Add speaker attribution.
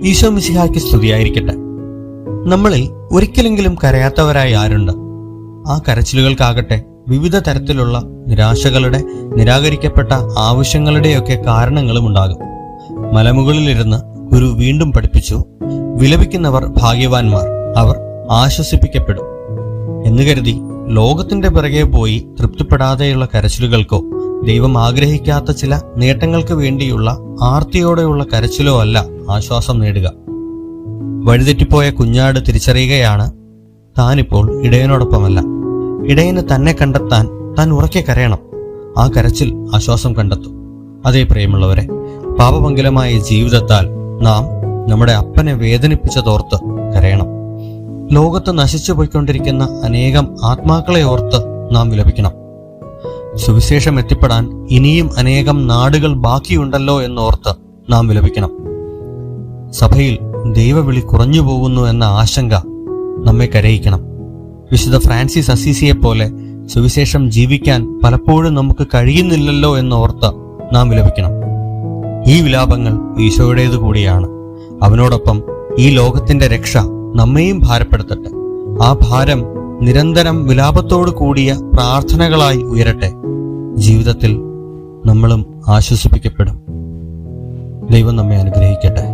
Speaker 1: ഈശോ മിശിഹായ്ക്ക് സ്തുതിയായിരിക്കട്ടെ. നമ്മളിൽ ഒരിക്കലെങ്കിലും കരയാത്തവരായി ആരുണ്ട്? ആ കരച്ചിലുകൾക്കാകട്ടെ വിവിധ തരത്തിലുള്ള നിരാശകളുടെ, നിരാകരിക്കപ്പെട്ട ആവശ്യങ്ങളുടെയൊക്കെ കാരണങ്ങളും ഉണ്ടാകും. മലമുകളിലിരുന്ന് ഗുരു വീണ്ടും പഠിപ്പിച്ചു, വിലപിക്കുന്നവർ ഭാഗ്യവാന്മാർ, അവർ ആശ്വസിപ്പിക്കപ്പെടും എന്ന് കരുതി ലോകത്തിന്റെ പിറകെ പോയി തൃപ്തിപ്പെടാതെയുള്ള കരച്ചിലുകൾക്കോ, ദൈവം ആഗ്രഹിക്കാത്ത ചില നേട്ടങ്ങൾക്ക് വേണ്ടിയുള്ള ആർത്തിയോടെയുള്ള കരച്ചിലോ അല്ല ആശ്വാസം നേടുക. വഴിതെറ്റിപ്പോയ കുഞ്ഞാട് തിരിച്ചറിയുകയാണ് താനിപ്പോൾ ഇടയനോടൊപ്പമല്ല. ഇടയന് തന്നെ കണ്ടെത്താൻ താൻ ഉറക്കെ കരയണം. ആ കരച്ചിൽ ആശ്വാസം കണ്ടെത്തും. അതേ പ്രിയമുള്ളവരെ, പാപമംഗലമായ ജീവിതത്താൽ നാം നമ്മുടെ അപ്പനെ വേദനിപ്പിച്ചതോർത്ത് കരയണം. ലോകത്ത് നശിച്ചു പോയിക്കൊണ്ടിരിക്കുന്ന അനേകം ആത്മാക്കളെ ഓർത്ത് നാം വിലപിക്കണം. സുവിശേഷം എത്തിപ്പെടാൻ ഇനിയും അനേകം നാടുകൾ ബാക്കിയുണ്ടല്ലോ എന്നോർത്ത് നാം വിലപിക്കണം. സഭയിൽ ദൈവവിളി കുറഞ്ഞു പോകുന്നു എന്ന ആശങ്ക നമ്മെ കരയിക്കണം. വിശുദ്ധ ഫ്രാൻസിസ് അസീസിയെ പോലെ സുവിശേഷം ജീവിക്കാൻ പലപ്പോഴും നമുക്ക് കഴിയുന്നില്ലല്ലോ എന്നോർത്ത് നാം വിലപിക്കണം. ഈ വിലാപങ്ങൾ ഈശോയുടേതു കൂടിയാണ്. അവനോടൊപ്പം ഈ ലോകത്തിന്റെ രക്ഷ നമ്മെയും ഭാരപ്പെടുത്തട്ടെ. ആ ഭാരം നിരന്തരം വിലാപത്തോടു കൂടിയ പ്രാർത്ഥനകളായി ഉയരട്ടെ. ജീവിതത്തിൽ നമ്മളും ആശ്വസിപ്പിക്കപ്പെടും. ദൈവം നമ്മെ അനുഗ്രഹിക്കട്ടെ.